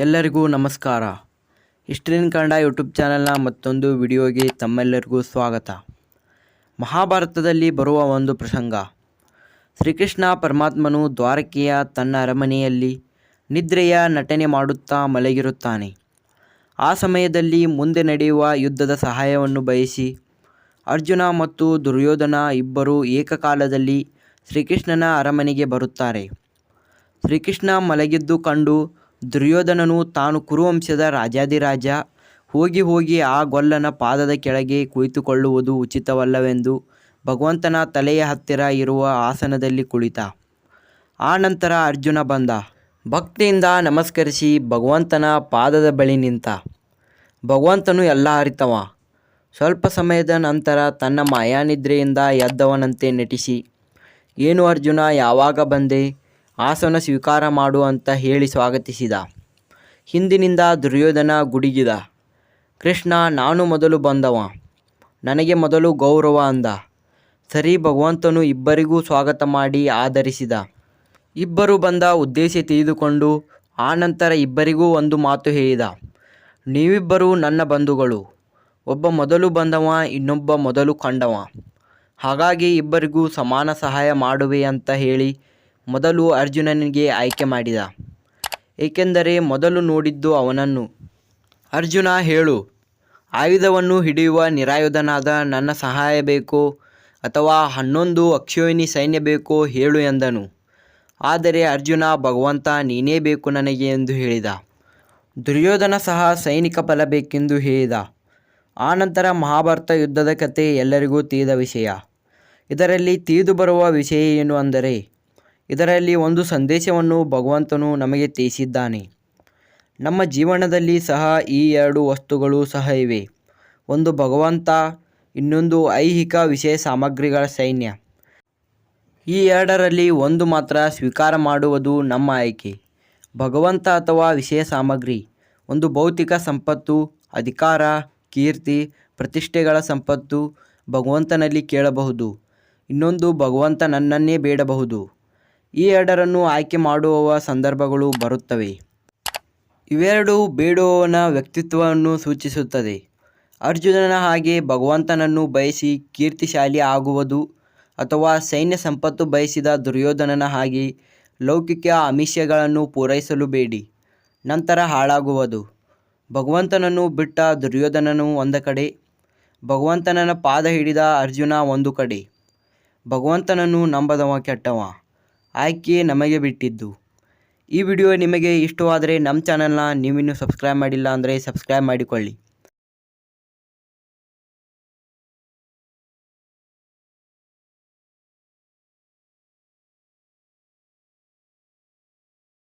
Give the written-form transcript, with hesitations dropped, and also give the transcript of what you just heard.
ಎಲ್ಲರಿಗೂ ನಮಸ್ಕಾರ. History in Kannada YouTube ಚಾನಲ್ನ ಮತ್ತೊಂದು ವಿಡಿಯೋಗೆ ತಮ್ಮೆಲ್ಲರಿಗೂ ಸ್ವಾಗತ. ಮಹಾಭಾರತದಲ್ಲಿ ಬರುವ ಒಂದು ಪ್ರಸಂಗ. ಶ್ರೀಕೃಷ್ಣ ಪರಮಾತ್ಮನು ದ್ವಾರಕೆಯ ತನ್ನ ಅರಮನೆಯಲ್ಲಿ ನಿದ್ರೆಯ ನಟನೆ ಮಾಡುತ್ತಾ ಮಲಗಿರುತ್ತಾನೆ. ಆ ಸಮಯದಲ್ಲಿ ಮುಂದೆ ನಡೆಯುವ ಯುದ್ಧದ ಸಹಾಯವನ್ನು ಬಯಸಿ ಅರ್ಜುನ ಮತ್ತು ದುರ್ಯೋಧನ ಇಬ್ಬರೂ ಏಕಕಾಲದಲ್ಲಿ ಶ್ರೀಕೃಷ್ಣನ ಅರಮನೆಗೆ ಬರುತ್ತಾರೆ. ಶ್ರೀಕೃಷ್ಣ ಮಲಗಿದ್ದು ಕಂಡು ದುರ್ಯೋಧನನು ತಾನು ಕುರುವಂಶದ ರಾಜಾಧಿರಾಜ, ಹೋಗಿ ಆ ಗೊಲ್ಲನ ಪಾದದ ಕೆಳಗೆ ಕುಳಿತುಕೊಳ್ಳುವುದು ಉಚಿತವಲ್ಲವೆಂದು ಭಗವಂತನ ತಲೆಯ ಹತ್ತಿರ ಇರುವ ಆಸನದಲ್ಲಿ ಕುಳಿತ. ಆ ನಂತರ ಅರ್ಜುನ ಬಂದ. ಭಕ್ತಿಯಿಂದ ನಮಸ್ಕರಿಸಿ ಭಗವಂತನ ಪಾದದ ಬಳಿ ನಿಂತ. ಭಗವಂತನು ಎಲ್ಲ ಅರಿತವ. ಸ್ವಲ್ಪ ಸಮಯದ ನಂತರ ತನ್ನ ಮಾಯಾನಿದ್ರೆಯಿಂದ ಎದ್ದವನಂತೆ ನಟಿಸಿ, ಏನು ಅರ್ಜುನ, ಯಾವಾಗ ಬಂದೆ? ಆಸನ ಸ್ವೀಕಾರ ಮಾಡು ಅಂತ ಹೇಳಿ ಸ್ವಾಗತಿಸಿದ. ಹಿಂದಿನಿಂದ ದುರ್ಯೋಧನ ಗುಡುಗಿದ. ಕೃಷ್ಣ, ನಾನು ಮೊದಲು ಬಂದವ, ನನಗೆ ಮೊದಲು ಗೌರವ ಅಂದ. ಸರಿ, ಭಗವಂತನು ಇಬ್ಬರಿಗೂ ಸ್ವಾಗತ ಮಾಡಿ ಆದರಿಸಿದ. ಇಬ್ಬರು ಬಂದ ಉದ್ದೇಶ ತಿಳಿದುಕೊಂಡು ಆನಂತರ ಇಬ್ಬರಿಗೂ ಒಂದು ಮಾತು ಹೇಳಿದ. ನೀವಿಬ್ಬರೂ ನನ್ನ ಬಂಧುಗಳು. ಒಬ್ಬ ಮೊದಲು ಬಂದವ, ಇನ್ನೊಬ್ಬ ಮೊದಲು ಕಂಡವ. ಹಾಗಾಗಿ ಇಬ್ಬರಿಗೂ ಸಮಾನ ಸಹಾಯ ಮಾಡುವೆ ಅಂತ ಹೇಳಿ ಮೊದಲು ಅರ್ಜುನನಿಗೆ ಆಯ್ಕೆ ಮಾಡಿದ. ಏಕೆಂದರೆ ಮೊದಲು ನೋಡಿದ್ದು ಅವನನ್ನು. ಅರ್ಜುನ, ಹೇಳು, ಆಯುಧವನ್ನು ಹಿಡಿಯುವ ನಿರಾಯುಧನಾದ ನನ್ನ ಸಹಾಯ ಬೇಕೋ ಅಥವಾ 11 ಅಕ್ಷೋಹಿಣಿ ಸೈನ್ಯ ಬೇಕೋ ಹೇಳು ಎಂದನು. ಆದರೆ ಅರ್ಜುನ, ಭಗವಂತ ನೀನೇ ಬೇಕು ನನಗೆ ಎಂದು ಹೇಳಿದ. ದುರ್ಯೋಧನ ಸಹ ಸೈನಿಕ ಬಲ ಬೇಕೆಂದು ಹೇಳಿದ. ಆನಂತರ ಮಹಾಭಾರತ ಯುದ್ಧದ ಕಥೆ ಎಲ್ಲರಿಗೂ ತಿಳಿದ ವಿಷಯ. ಇದರಲ್ಲಿ ತಿಳಿದು ಬರುವ ವಿಷಯ ಏನು ಅಂದರೆ, ಇದರಲ್ಲಿ ಒಂದು ಸಂದೇಶವನ್ನು ಭಗವಂತನು ನಮಗೆ ತಿಳಿಸಿದ್ದಾನೆ. ನಮ್ಮ ಜೀವನದಲ್ಲಿ ಸಹ ಈ ಎರಡು ವಸ್ತುಗಳು ಸಹ ಇವೆ. ಒಂದು ಭಗವಂತ, ಇನ್ನೊಂದು ಐಹಿಕ ವಿಷಯ ಸಾಮಗ್ರಿಗಳ ಸೈನ್ಯ. ಈ ಎರಡರಲ್ಲಿ ಒಂದು ಮಾತ್ರ ಸ್ವೀಕಾರ ಮಾಡುವುದು ನಮ್ಮ ಆಯ್ಕೆ. ಭಗವಂತ ಅಥವಾ ವಿಷಯ ಸಾಮಗ್ರಿ ಒಂದು ಭೌತಿಕ ಸಂಪತ್ತು, ಅಧಿಕಾರ, ಕೀರ್ತಿ, ಪ್ರತಿಷ್ಠೆಗಳ ಸಂಪತ್ತು ಭಗವಂತನಲ್ಲಿ ಕೇಳಬಹುದು. ಇನ್ನೊಂದು ಭಗವಂತ ನನ್ನನ್ನೇ ಬೇಡಬಹುದು. ಈ ಎರಡರನ್ನು ಆಯ್ಕೆ ಮಾಡುವ ಸಂದರ್ಭಗಳು ಬರುತ್ತವೆ. ಇವೆರಡು ಬೇಡುವವನ ವ್ಯಕ್ತಿತ್ವವನ್ನು ಸೂಚಿಸುತ್ತದೆ. ಅರ್ಜುನನ ಹಾಗೆ ಭಗವಂತನನ್ನು ಬಯಸಿ ಕೀರ್ತಿಶಾಲಿ ಆಗುವುದು ಅಥವಾ ಸೈನ್ಯ ಸಂಪತ್ತು ಬಯಸಿದ ದುರ್ಯೋಧನನ ಹಾಗೆ ಲೌಕಿಕ ಆಮಿಷಗಳನ್ನು ಪೂರೈಸಲು ಬೇಡಿ, ನಂತರ ಹಾಳಾಗುವುದು. ಭಗವಂತನನ್ನು ಬಿಟ್ಟ ದುರ್ಯೋಧನನು ಒಂದು ಕಡೆ, ಭಗವಂತನ ಪಾದ ಹಿಡಿದ ಅರ್ಜುನ ಒಂದು ಕಡೆ. ಭಗವಂತನನ್ನು ನಂಬದವ ಕೆಟ್ಟವ. ಆಯ್ಕೆ ನಮಗೆ ಬಿಟ್ಟಿದ್ದು. ಈ ವಿಡಿಯೋ ನಿಮಗೆ ಇಷ್ಟವಾದರೆ ನಮ್ಮ ಚಾನಲ್ನ ನೀವಿನ್ನೂ ಸಬ್ಸ್ಕ್ರೈಬ್ ಮಾಡಿಲ್ಲ ಅಂದರೆ ಸಬ್ಸ್ಕ್ರೈಬ್ ಮಾಡಿಕೊಳ್ಳಿ.